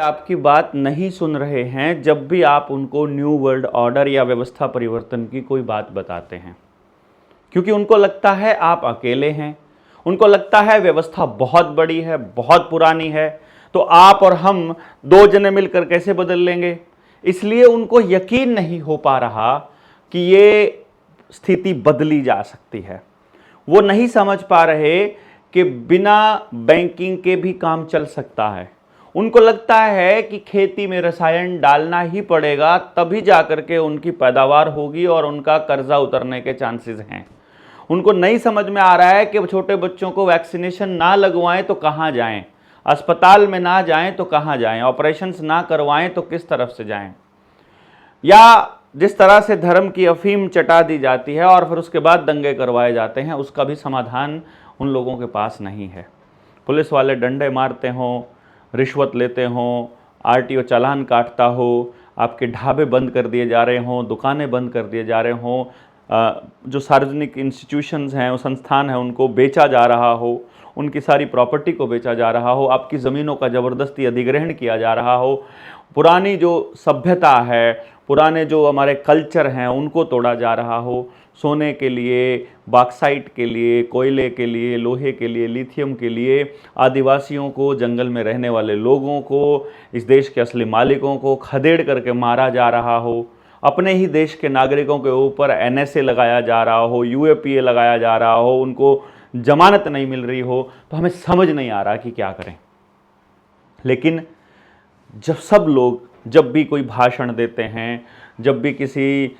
आपकी बात नहीं सुन रहे हैं जब भी आप उनको न्यू वर्ल्ड ऑर्डर या व्यवस्था परिवर्तन की कोई बात बताते हैं, क्योंकि उनको लगता है आप अकेले हैं। उनको लगता है व्यवस्था बहुत बड़ी है, बहुत पुरानी है, तो आप और हम दो जने मिलकर कैसे बदल लेंगे। इसलिए उनको यकीन नहीं हो पा रहा कि ये स्थिति बदली जा सकती है। वो नहीं समझ पा रहे कि बिना बैंकिंग के भी काम चल सकता है। उनको लगता है कि खेती में रसायन डालना ही पड़ेगा, तभी जाकर के उनकी पैदावार होगी और उनका कर्जा उतरने के चांसेस हैं। उनको नहीं समझ में आ रहा है कि छोटे बच्चों को वैक्सीनेशन ना लगवाएं तो कहाँ जाएं, अस्पताल में ना जाएं तो कहाँ जाएं, ऑपरेशंस ना करवाएं तो किस तरफ से जाएं। या जिस तरह से धर्म की अफीम चटा दी जाती है और फिर उसके बाद दंगे करवाए जाते हैं, उसका भी समाधान उन लोगों के पास नहीं है। पुलिस वाले डंडे मारते हों, रिश्वत लेते हों, आरटीओ चालान काटता हो, आपके ढाबे बंद कर दिए जा रहे हों, दुकानें बंद कर दिए जा रहे हों, जो सार्वजनिक इंस्टीट्यूशंस हैं, वो संस्थान हैं, उनको बेचा जा रहा हो, उनकी सारी प्रॉपर्टी को बेचा जा रहा हो, आपकी ज़मीनों का ज़बरदस्ती अधिग्रहण किया जा रहा हो, पुरानी जो सभ्यता है, पुराने जो हमारे कल्चर हैं, उनको तोड़ा जा रहा हो, सोने के लिए, बॉक्साइट के लिए, कोयले के लिए, लोहे के लिए, लिथियम के लिए आदिवासियों को, जंगल में रहने वाले लोगों को, इस देश के असली मालिकों को खदेड़ करके मारा जा रहा हो, अपने ही देश के नागरिकों के ऊपर एनएसए लगाया जा रहा हो, यूएपीए लगाया जा रहा हो, उनको जमानत नहीं मिल रही हो, तो हमें समझ नहीं आ रहा कि क्या करें। लेकिन जब सब लोग जब भी कोई भाषण देते हैं, जब भी किसी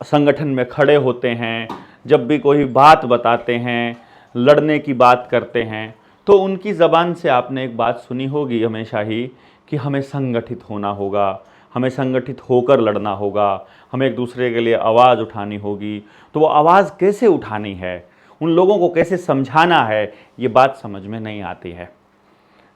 संगठन में खड़े होते हैं, जब भी कोई बात बताते हैं, लड़ने की बात करते हैं, तो उनकी ज़बान से आपने एक बात सुनी होगी हमेशा ही कि हमें संगठित होना होगा, हमें संगठित होकर लड़ना होगा, हमें एक दूसरे के लिए आवाज़ उठानी होगी। तो वो आवाज़ कैसे उठानी है, उन लोगों को कैसे समझाना है, ये बात समझ में नहीं आती है।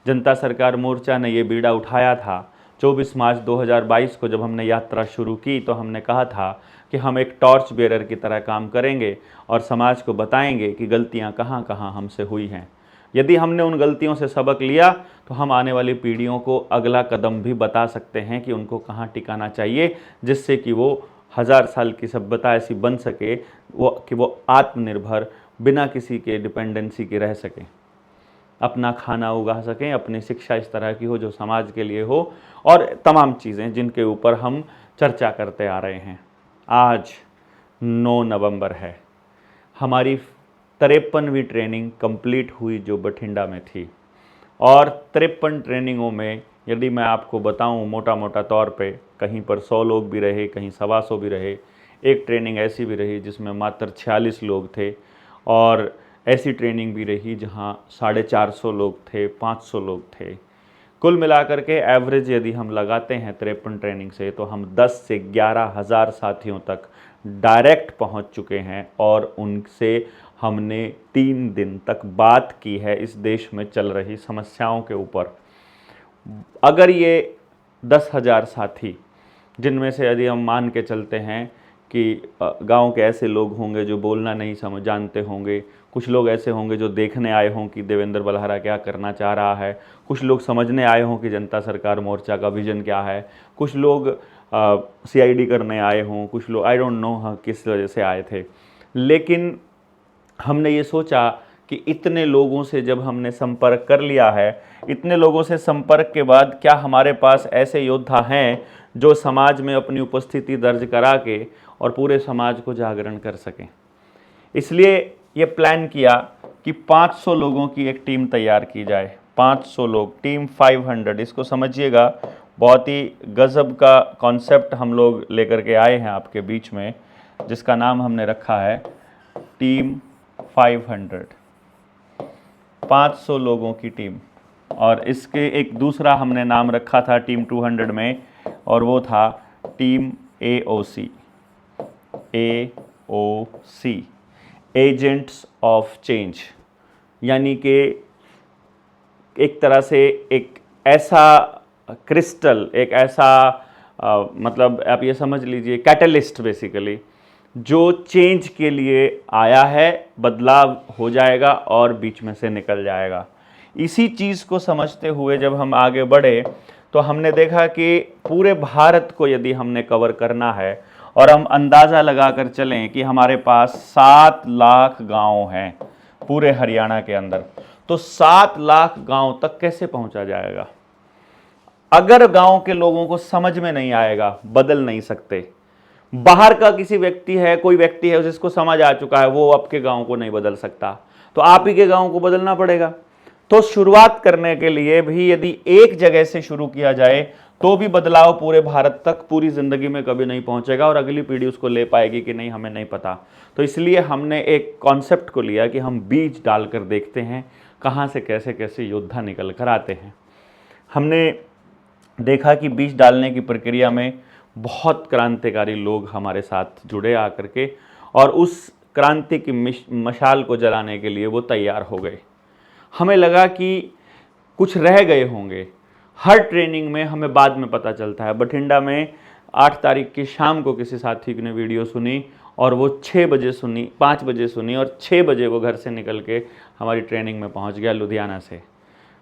जनता सरकार मोर्चा ने ये बीड़ा उठाया था। 24 मार्च 2022 को जब हमने यात्रा शुरू की तो हमने कहा था कि हम एक टॉर्च बेरर की तरह काम करेंगे और समाज को बताएंगे कि गलतियां कहां कहां हमसे हुई हैं। यदि हमने उन गलतियों से सबक लिया तो हम आने वाली पीढ़ियों को अगला कदम भी बता सकते हैं कि उनको कहां टिकाना चाहिए, जिससे कि वो 1000 साल की सभ्यता ऐसी बन सके वो आत्मनिर्भर, बिना किसी के डिपेंडेंसी के रह सकें, अपना खाना उगा सकें, अपनी शिक्षा इस तरह की हो जो समाज के लिए हो, और तमाम चीज़ें जिनके ऊपर हम चर्चा करते आ रहे हैं। आज 9 नवंबर है, हमारी 53वीं ट्रेनिंग कंप्लीट हुई जो बठिंडा में थी, और 53 ट्रेनिंगों में यदि मैं आपको बताऊं मोटा मोटा तौर पे, कहीं पर 100 लोग भी रहे, कहीं 125 भी रहे। एक ट्रेनिंग ऐसी भी रही जिसमें मात्र 46 लोग थे, और ऐसी ट्रेनिंग भी रही जहां 450 लोग थे, 500 लोग थे। कुल मिलाकर के एवरेज यदि हम लगाते हैं 53 ट्रेनिंग से, तो हम 10 से 11 हज़ार साथियों तक डायरेक्ट पहुंच चुके हैं, और उनसे हमने 3 दिन तक बात की है इस देश में चल रही समस्याओं के ऊपर। अगर ये 10,000 साथी, जिनमें से यदि हम मान के चलते हैं कि गांव के ऐसे लोग होंगे जो बोलना नहीं जानते होंगे, कुछ लोग ऐसे होंगे जो देखने आए हों कि देवेंद्र बलहारा क्या करना चाह रहा है, कुछ लोग समझने आए हों कि जनता सरकार मोर्चा का विज़न क्या है, कुछ लोग सीआईडी करने आए हों, कुछ लोग आई डोंट नो किस वजह से आए थे। लेकिन हमने ये सोचा कि इतने लोगों से जब हमने संपर्क कर लिया है, इतने लोगों से संपर्क के बाद क्या हमारे पास ऐसे योद्धा हैं जो समाज में अपनी उपस्थिति दर्ज करा के और पूरे समाज को जागरण कर सकें। इसलिए ये प्लान किया कि 500 लोगों की एक टीम तैयार की जाए। 500 लोग, टीम 500, इसको समझिएगा, बहुत ही गज़ब का कॉन्सेप्ट हम लोग लेकर के आए हैं आपके बीच में, जिसका नाम हमने रखा है टीम 500, 500 लोगों की टीम। और इसके एक दूसरा हमने नाम रखा था टीम 200 में, और वो था team AOC, agents of change. यानी कि एक तरह से एक ऐसा क्रिस्टल, एक ऐसा मतलब आप ये समझ लीजिए कैटलिस्ट बेसिकली, जो चेंज के लिए आया है, बदलाव हो जाएगा और बीच में से निकल जाएगा। इसी चीज़ को समझते हुए जब हम आगे बढ़े तो हमने देखा कि पूरे भारत को यदि हमने कवर करना है और हम अंदाज़ा लगाकर चलें कि हमारे पास 7 लाख गांव हैं पूरे हरियाणा के अंदर, तो 7 लाख गांव तक कैसे पहुंचा जाएगा? अगर गांव के लोगों को समझ में नहीं आएगा, बदल नहीं सकते। बाहर का किसी व्यक्ति है, कोई व्यक्ति है जिसको समझ आ चुका है, वो आपके गांव को नहीं बदल सकता, तो आप ही के गांव को बदलना पड़ेगा। तो शुरुआत करने के लिए भी यदि एक जगह से शुरू किया जाए तो भी बदलाव पूरे भारत तक पूरी जिंदगी में कभी नहीं पहुंचेगा और अगली पीढ़ी उसको ले पाएगी कि नहीं, हमें नहीं पता। तो इसलिए हमने एक कॉन्सेप्ट को लिया कि हम बीज डालकर देखते हैं कहाँ से कैसे कैसे योद्धा निकल कर आते हैं। हमने देखा कि बीज डालने की प्रक्रिया में बहुत क्रांतिकारी लोग हमारे साथ जुड़े आकर के, और उस क्रांति की मशाल को जलाने के लिए वो तैयार हो गए। हमें लगा कि कुछ रह गए होंगे। हर ट्रेनिंग में हमें बाद में पता चलता है। बठिंडा में 8 तारीख की शाम को किसी साथी ने वीडियो सुनी और वो 6 बजे सुनी, 5 बजे सुनी और 6 बजे वो घर से निकल के हमारी ट्रेनिंग में पहुंच गया लुधियाना से।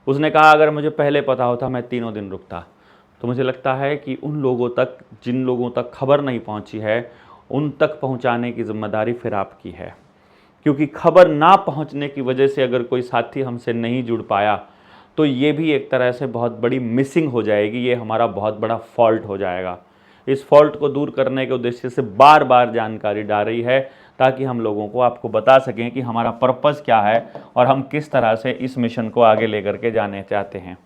उसने कहा अगर मुझे पहले पता होता मैं 3 दिन रुकता। तो मुझे लगता है कि उन लोगों तक, जिन लोगों तक खबर नहीं पहुंची है, उन तक पहुंचाने की जिम्मेदारी फिर आपकी है, क्योंकि खबर ना पहुंचने की वजह से अगर कोई साथी हमसे नहीं जुड़ पाया तो ये भी एक तरह से बहुत बड़ी मिसिंग हो जाएगी, ये हमारा बहुत बड़ा फॉल्ट हो जाएगा। इस फॉल्ट को दूर करने के उद्देश्य से बार बार जानकारी डाल रही है ताकि हम लोगों को आपको बता सकें कि हमारा पर्पज़ क्या है और हम किस तरह से इस मिशन को आगे लेकर के जाने चाहते हैं।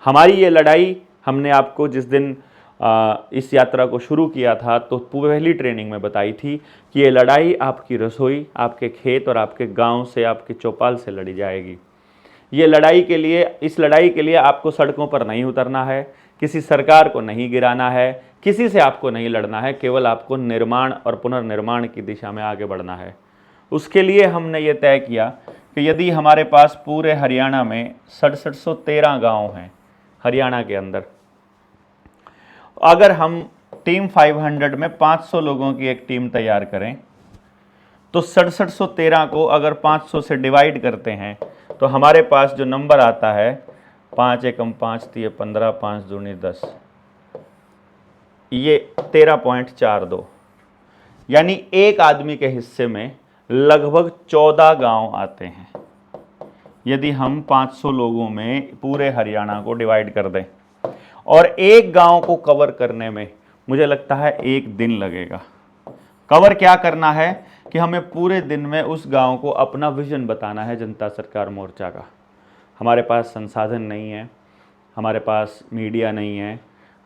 हमारी ये लड़ाई हमने आपको जिस दिन इस यात्रा को शुरू किया था तो पहली ट्रेनिंग में बताई थी कि ये लड़ाई आपकी रसोई, आपके खेत और आपके गांव से, आपके चौपाल से लड़ी जाएगी। ये लड़ाई के लिए, इस लड़ाई के लिए आपको सड़कों पर नहीं उतरना है, किसी सरकार को नहीं गिराना है, किसी से आपको नहीं लड़ना है, केवल आपको निर्माण और पुनर्निर्माण की दिशा में आगे बढ़ना है। उसके लिए हमने ये तय किया कि यदि हमारे पास पूरे हरियाणा में 6713 गाँव हैं हरियाणा के अंदर, अगर हम टीम 500 में 500 लोगों की एक टीम तैयार करें तो 6713 को अगर 500 से डिवाइड करते हैं तो हमारे पास जो नंबर आता है 5 एकम 5 3 15 5 दूनी 10, ये 13.42, यानी एक आदमी के हिस्से में लगभग 14 गांव आते हैं यदि हम 500 लोगों में पूरे हरियाणा को डिवाइड कर दें। और एक गांव को कवर करने में मुझे लगता है 1 दिन लगेगा। कवर क्या करना है कि हमें पूरे दिन में उस गांव को अपना विजन बताना है जनता सरकार मोर्चा का। हमारे पास संसाधन नहीं है, हमारे पास मीडिया नहीं है,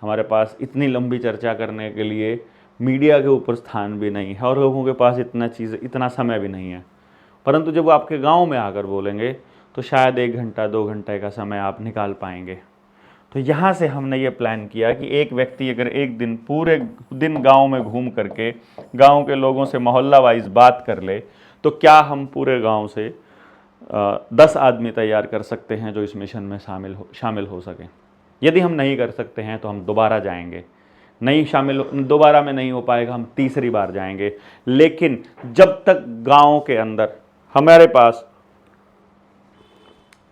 हमारे पास इतनी लंबी चर्चा करने के लिए मीडिया के ऊपर स्थान भी नहीं है और लोगों के पास इतना समय भी नहीं है। परंतु जब वो आपके गांव में आकर बोलेंगे तो शायद 1 घंटा 2 घंटे का समय आप निकाल पाएंगे। तो यहाँ से हमने ये प्लान किया कि एक व्यक्ति अगर एक दिन पूरे दिन गांव में घूम करके गांव के लोगों से मोहल्ला वाइज बात कर ले तो क्या हम पूरे गांव से 10 आदमी तैयार कर सकते हैं जो इस मिशन में शामिल हो सकें। यदि हम नहीं कर सकते हैं तो हम दोबारा जाएंगे, दोबारा में नहीं हो पाएगा, हम तीसरी बार जाएंगे। लेकिन जब तक गाँव के अंदर हमारे पास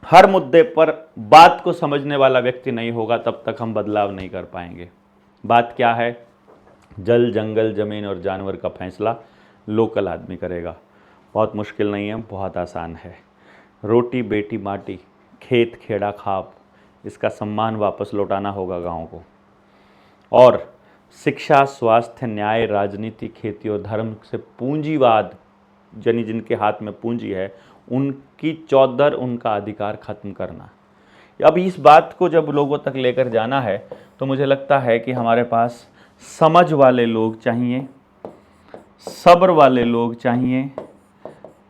हर मुद्दे पर बात को समझने वाला व्यक्ति नहीं होगा तब तक हम बदलाव नहीं कर पाएंगे। बात क्या है? जल, जंगल, ज़मीन और जानवर का फैसला लोकल आदमी करेगा। बहुत मुश्किल नहीं है, बहुत आसान है। रोटी बेटी माटी, खेत खेड़ा खाप, इसका सम्मान वापस लौटाना होगा गाँव को। और शिक्षा, स्वास्थ्य, न्याय, राजनीति, खेती और धर्म से पूंजीवाद, यानी जिनके हाथ में पूंजी है, उनकी चौधर, उनका अधिकार खत्म करना। अब इस बात को जब लोगों तक लेकर जाना है तो मुझे लगता है कि हमारे पास समझ वाले लोग चाहिए, सब्र वाले लोग चाहिए,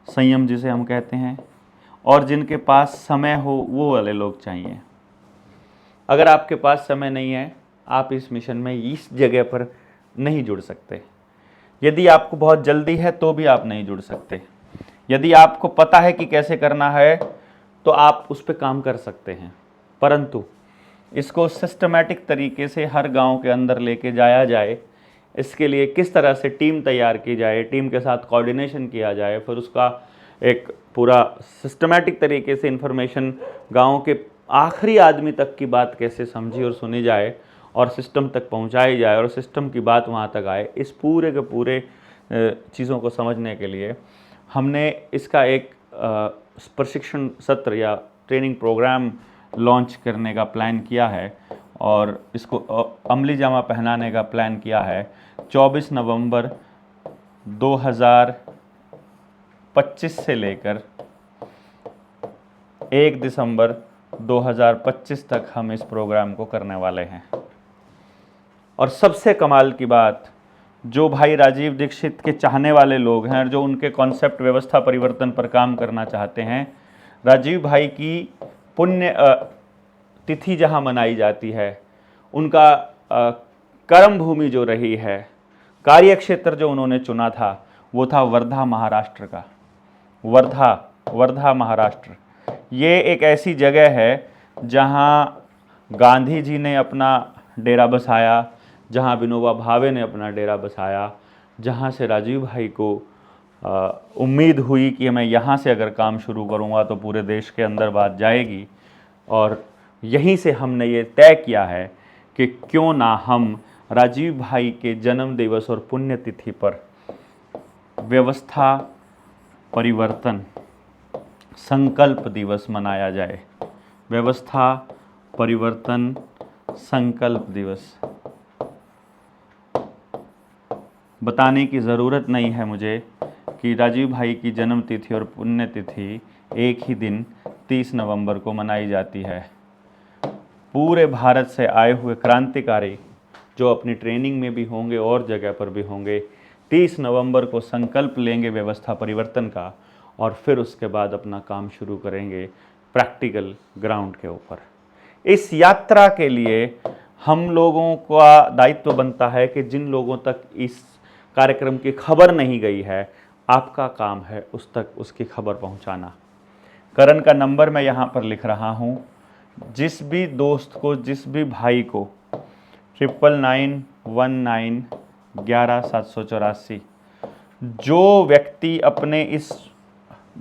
संयम जिसे हम कहते हैं, और जिनके पास समय हो वो वाले लोग चाहिए। अगर आपके पास समय नहीं है, आप इस मिशन में इस जगह पर नहीं जुड़ सकते। यदि आपको बहुत जल्दी है तो भी आप नहीं जुड़ सकते। यदि आपको पता है कि कैसे करना है तो आप उस पर काम कर सकते हैं, परंतु इसको सिस्टमैटिक तरीके से हर गांव के अंदर लेके जाया जाए, इसके लिए किस तरह से टीम तैयार की जाए, टीम के साथ कोऑर्डिनेशन किया जाए, फिर उसका एक पूरा सिस्टमैटिक तरीके से इन्फॉर्मेशन गाँव के आखिरी आदमी तक की बात कैसे समझी और सुनी जाए और सिस्टम तक पहुंचाई जाए और सिस्टम की बात वहां तक आए, इस पूरे के पूरे चीज़ों को समझने के लिए हमने इसका एक प्रशिक्षण सत्र या ट्रेनिंग प्रोग्राम लॉन्च करने का प्लान किया है और इसको अमली जामा पहनाने का प्लान किया है। 24 नवंबर 2025 से लेकर 1 दिसंबर 2025 तक हम इस प्रोग्राम को करने वाले हैं। और सबसे कमाल की बात, जो भाई राजीव दीक्षित के चाहने वाले लोग हैं, जो उनके कॉन्सेप्ट व्यवस्था परिवर्तन पर काम करना चाहते हैं, राजीव भाई की पुण्य तिथि जहां मनाई जाती है, उनका कर्म भूमि जो रही है, कार्य क्षेत्र जो उन्होंने चुना था, वो था वर्धा महाराष्ट्र का। वर्धा महाराष्ट्र ये एक ऐसी जगह है जहां गांधी जी ने अपना डेरा बसाया, जहां विनोबा भावे ने अपना डेरा बसाया, जहां से राजीव भाई को उम्मीद हुई कि मैं यहाँ से अगर काम शुरू करूँगा तो पूरे देश के अंदर बात जाएगी। और यहीं से हमने ये तय किया है कि क्यों ना हम राजीव भाई के जन्म दिवस और पुण्यतिथि पर व्यवस्था परिवर्तन संकल्प दिवस मनाया जाए। व्यवस्था परिवर्तन संकल्प दिवस। बताने की ज़रूरत नहीं है मुझे कि राजीव भाई की जन्म तिथि और पुण्यतिथि एक ही दिन 30 नवंबर को मनाई जाती है। पूरे भारत से आए हुए क्रांतिकारी जो अपनी ट्रेनिंग में भी होंगे और जगह पर भी होंगे, 30 नवंबर को संकल्प लेंगे व्यवस्था परिवर्तन का और फिर उसके बाद अपना काम शुरू करेंगे प्रैक्टिकल ग्राउंड के ऊपर। इस यात्रा के लिए हम लोगों का दायित्व बनता है कि जिन लोगों तक इस कार्यक्रम की खबर नहीं गई है, आपका काम है उस तक उसकी खबर पहुंचाना। करण का नंबर मैं यहाँ पर लिख रहा हूँ। जिस भी दोस्त को, जिस भी भाई को 9919117784 जो व्यक्ति अपने इस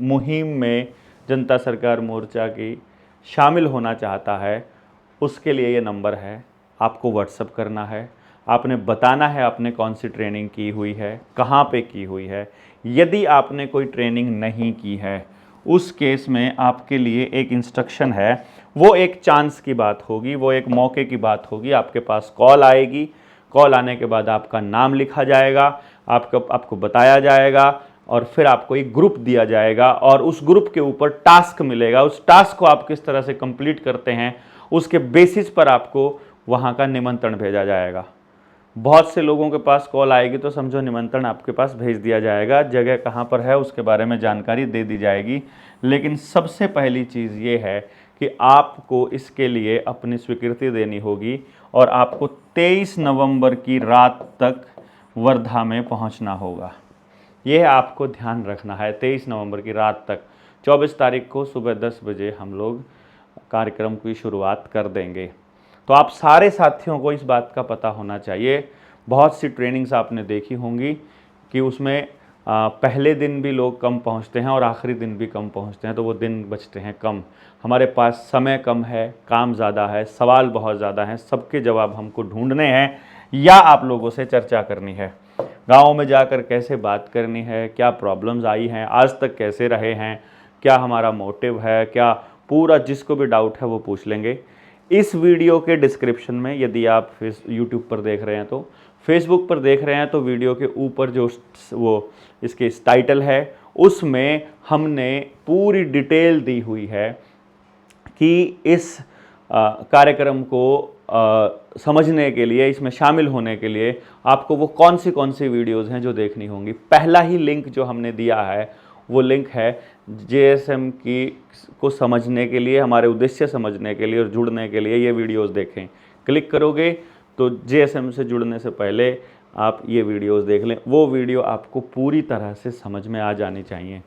मुहिम में जनता सरकार मोर्चा की शामिल होना चाहता है, उसके लिए ये नंबर है। आपको व्हाट्सएप करना है, आपने बताना है आपने कौन सी ट्रेनिंग की हुई है, कहाँ पे की हुई है। यदि आपने कोई ट्रेनिंग नहीं की है, उस केस में आपके लिए एक इंस्ट्रक्शन है। वो एक चांस की बात होगी, वो एक मौके की बात होगी। आपके पास कॉल आएगी, कॉल आने के बाद आपका नाम लिखा जाएगा, आपको बताया जाएगा और फिर आपको एक ग्रुप दिया जाएगा और उस ग्रुप के ऊपर टास्क मिलेगा। उस टास्क को आप किस तरह से कंप्लीट करते हैं, उसके बेसिस पर आपको वहाँ का निमंत्रण भेजा जाएगा। बहुत से लोगों के पास कॉल आएगी तो समझो निमंत्रण आपके पास भेज दिया जाएगा, जगह कहाँ पर है उसके बारे में जानकारी दे दी जाएगी। लेकिन सबसे पहली चीज़ ये है कि आपको इसके लिए अपनी स्वीकृति देनी होगी और आपको 23 नवंबर की रात तक वर्धा में पहुंचना होगा। यह आपको ध्यान रखना है। 23 नवंबर की रात तक, 24 तारीख को सुबह 10 बजे हम लोग कार्यक्रम की शुरुआत कर देंगे। तो आप सारे साथियों को इस बात का पता होना चाहिए। बहुत सी ट्रेनिंग्स आपने देखी होंगी कि उसमें पहले दिन भी लोग कम पहुंचते हैं और आखिरी दिन भी कम पहुंचते हैं, तो वो दिन बचते हैं कम। हमारे पास समय कम है, काम ज़्यादा है, सवाल बहुत ज़्यादा हैं, सबके जवाब हमको ढूंढने हैं या आप लोगों से चर्चा करनी है। गाँव में जाकर कैसे बात करनी है, क्या प्रॉब्लम्स आई हैं, आज तक कैसे रहे हैं, क्या हमारा मोटिव है, क्या पूरा जिसको भी डाउट है वो पूछ लेंगे। इस वीडियो के डिस्क्रिप्शन में, यदि आप यूट्यूब पर देख रहे हैं तो, फेसबुक पर देख रहे हैं तो वीडियो के ऊपर जो वो इसके टाइटल है उसमें हमने पूरी डिटेल दी हुई है कि इस कार्यक्रम को समझने के लिए, इसमें शामिल होने के लिए आपको वो कौन सी वीडियोज़ हैं जो देखनी होंगी। पहला ही लिंक जो हमने दिया है वो लिंक है JSM को समझने के लिए, हमारे उद्देश्य समझने के लिए और जुड़ने के लिए। ये वीडियोस देखें, क्लिक करोगे तो JSM से जुड़ने से पहले आप ये वीडियोस देख लें। वो वीडियो आपको पूरी तरह से समझ में आ जानी चाहिए,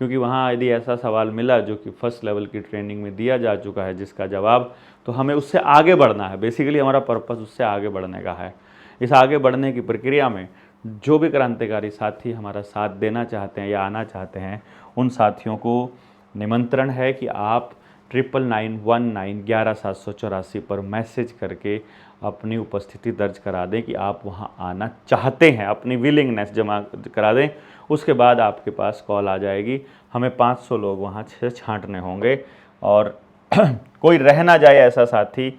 क्योंकि वहाँ यदि ऐसा सवाल मिला जो कि फर्स्ट लेवल की ट्रेनिंग में दिया जा चुका है जिसका जवाब, तो हमें उससे आगे बढ़ना है। बेसिकली हमारा पर्पस उससे आगे बढ़ने का है। इस आगे बढ़ने की प्रक्रिया में जो भी क्रांतिकारी साथी हमारा साथ देना चाहते हैं या आना चाहते हैं, उन साथियों को निमंत्रण है कि आप 991911 पर मैसेज करके अपनी उपस्थिति दर्ज करा दें कि आप वहां आना चाहते हैं, अपनी विलिंगनेस जमा करा दें। उसके बाद आपके पास कॉल आ जाएगी। हमें 500 लोग वहाँ से छांटने होंगे और कोई रह ना जाए ऐसा साथी,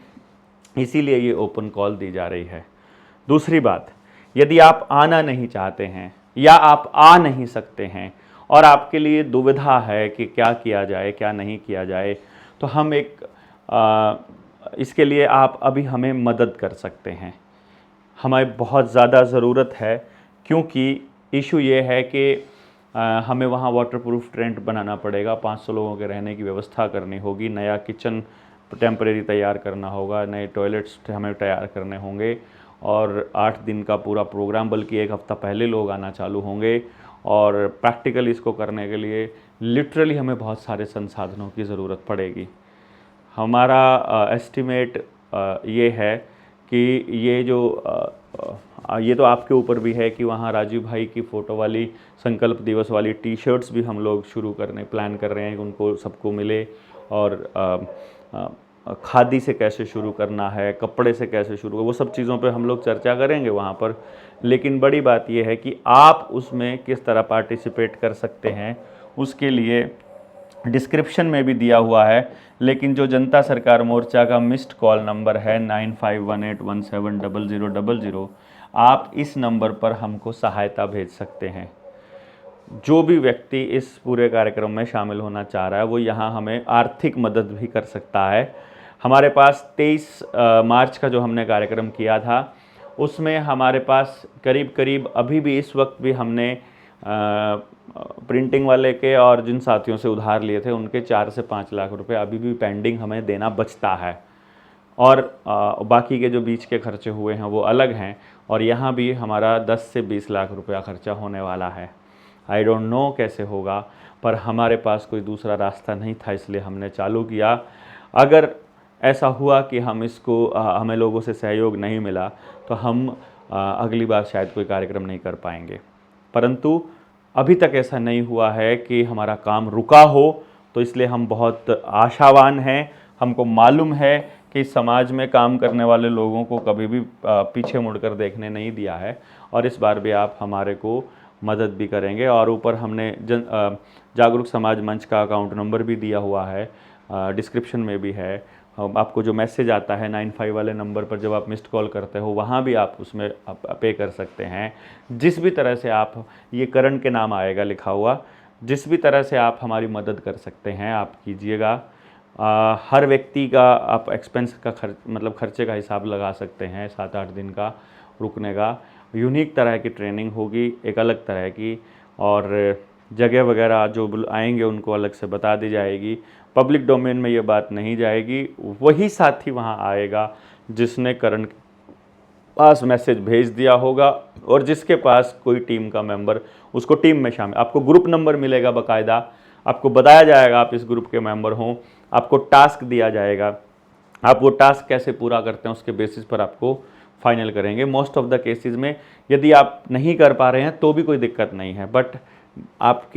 इसीलिए ये ओपन कॉल दी जा रही है। दूसरी बात, यदि आप आना नहीं चाहते हैं या आप आ नहीं सकते हैं और आपके लिए दुविधा है कि क्या किया जाए क्या नहीं किया जाए, तो हम इसके लिए आप अभी हमें मदद कर सकते हैं। हमें बहुत ज़्यादा ज़रूरत है, क्योंकि इशू ये है कि हमें वहाँ वाटरप्रूफ टेंट बनाना पड़ेगा, 500 लोगों के रहने की व्यवस्था करनी होगी, नया किचन टेम्परेरी तैयार करना होगा, नए टॉयलेट्स हमें तैयार करने होंगे और 8 दिन का पूरा प्रोग्राम, बल्कि 1 हफ़्ता पहले लोग आना चालू होंगे। और प्रैक्टिकली इसको करने के लिए लिटरली हमें बहुत सारे संसाधनों की ज़रूरत पड़ेगी। हमारा एस्टिमेट ये है कि ये तो आपके ऊपर भी है कि वहाँ राजीव भाई की फ़ोटो वाली संकल्प दिवस वाली टी शर्ट्स भी हम लोग शुरू करने प्लान कर रहे हैं कि उनको सबको मिले। और खादी से कैसे शुरू करना है, कपड़े से कैसे शुरू, वो सब चीज़ों पे हम लोग चर्चा करेंगे वहाँ पर। लेकिन बड़ी बात यह है कि आप उसमें किस तरह पार्टिसिपेट कर सकते हैं, उसके लिए डिस्क्रिप्शन में भी दिया हुआ है। लेकिन जो जनता सरकार मोर्चा का मिस्ड कॉल नंबर है 9518170000, आप इस नंबर पर हमको सहायता भेज सकते हैं। जो भी व्यक्ति इस पूरे कार्यक्रम में शामिल होना चाह रहा है वो यहाँ हमें आर्थिक मदद भी कर सकता है। हमारे पास 23 मार्च का जो हमने कार्यक्रम किया था, उसमें हमारे पास करीब करीब अभी भी इस वक्त भी हमने प्रिंटिंग वाले के और जिन साथियों से उधार लिए थे उनके 4 से 5 लाख रुपए अभी भी पेंडिंग हमें देना बचता है। और बाकी के जो बीच के खर्चे हुए हैं वो अलग हैं। और यहाँ भी हमारा 10 से 20 लाख रुपया खर्चा होने वाला है। आई डोंट नो कैसे होगा, पर हमारे पास कोई दूसरा रास्ता नहीं था, इसलिए हमने चालू किया। अगर ऐसा हुआ कि हमें लोगों से सहयोग नहीं मिला तो हम अगली बार शायद कोई कार्यक्रम नहीं कर पाएंगे। परंतु अभी तक ऐसा नहीं हुआ है कि हमारा काम रुका हो, तो इसलिए हम बहुत आशावान हैं। हमको मालूम है कि समाज में काम करने वाले लोगों को कभी भी पीछे मुड़कर देखने नहीं दिया है, और इस बार भी आप हमारे को मदद भी करेंगे। और ऊपर हमने जागरूक समाज मंच का अकाउंट नंबर भी दिया हुआ है, डिस्क्रिप्शन में भी है। आपको जो मैसेज आता है 95 वाले नंबर पर, जब आप मिस्ड कॉल करते हो, वहाँ भी आप उसमें पे कर सकते हैं। जिस भी तरह से आप, ये करण के नाम आएगा लिखा हुआ, जिस भी तरह से आप हमारी मदद कर सकते हैं आप कीजिएगा। हर व्यक्ति का आप एक्सपेंस का खर्चे का हिसाब लगा सकते हैं। 7-8 दिन का रुकने का यूनिक तरह की ट्रेनिंग होगी, एक अलग तरह की, और जगह वगैरह जो आएंगे उनको अलग से बता दी जाएगी। पब्लिक डोमेन में ये बात नहीं जाएगी। वही साथी वहाँ आएगा जिसने करण के पास मैसेज भेज दिया होगा और जिसके पास कोई टीम का मेंबर उसको टीम में शामिल, आपको ग्रुप नंबर मिलेगा बाकायदा, आपको बताया जाएगा आप इस ग्रुप के मेंबर हों, आपको टास्क दिया जाएगा, आप वो टास्क कैसे पूरा करते हैं उसके बेसिस पर आपको फाइनल करेंगे। मोस्ट ऑफ द केसेस में यदि आप नहीं कर पा रहे हैं तो भी कोई दिक्कत नहीं है, बट आप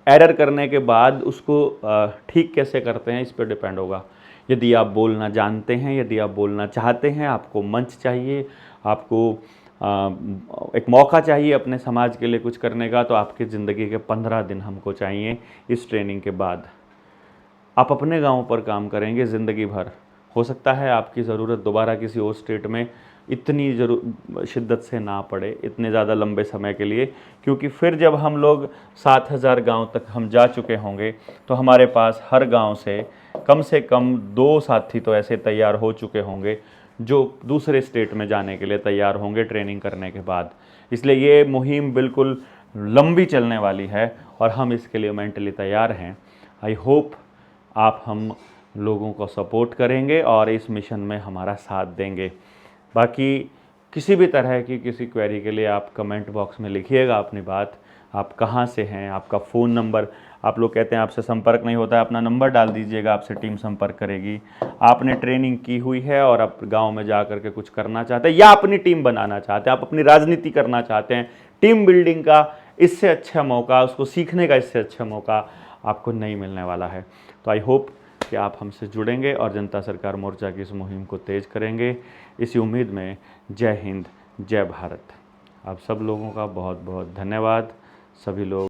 एरर करने के बाद उसको ठीक कैसे करते हैं इस पर डिपेंड होगा। यदि आप बोलना जानते हैं, यदि आप बोलना चाहते हैं, आपको मंच चाहिए, आपको एक मौका चाहिए अपने समाज के लिए कुछ करने का, तो आपकी ज़िंदगी के 15 दिन हमको चाहिए। इस ट्रेनिंग के बाद आप अपने गांव पर काम करेंगे ज़िंदगी भर। हो सकता है आपकी ज़रूरत दोबारा किसी और स्टेट में इतनी शिद्दत से ना पड़े इतने ज़्यादा लंबे समय के लिए, क्योंकि फिर जब हम लोग 7000 गांव तक हम जा चुके होंगे तो हमारे पास हर गांव से कम 2 साथी तो ऐसे तैयार हो चुके होंगे जो दूसरे स्टेट में जाने के लिए तैयार होंगे ट्रेनिंग करने के बाद। इसलिए ये मुहिम बिल्कुल लंबी चलने वाली है और हम इसके लिए मेंटली तैयार हैं। आई होप आप हम लोगों को सपोर्ट करेंगे और इस मिशन में हमारा साथ देंगे। बाकी किसी भी तरह की किसी क्वेरी के लिए आप कमेंट बॉक्स में लिखिएगा अपनी बात, आप कहाँ से हैं, आपका फ़ोन नंबर, आप लोग कहते हैं आपसे संपर्क नहीं होता है, अपना नंबर डाल दीजिएगा, आपसे टीम संपर्क करेगी। आपने ट्रेनिंग की हुई है और आप गांव में जा करके कुछ करना चाहते हैं या अपनी टीम बनाना चाहते हैं, आप अपनी राजनीति करना चाहते हैं, टीम बिल्डिंग का इससे अच्छा मौका, उसको सीखने का इससे अच्छा मौका आपको नहीं मिलने वाला है। तो आई होप कि आप हमसे जुड़ेंगे और जनता सरकार मोर्चा की इस मुहिम को तेज़ करेंगे। इसी उम्मीद में जय हिंद, जय भारत। आप सब लोगों का बहुत बहुत धन्यवाद। सभी लोग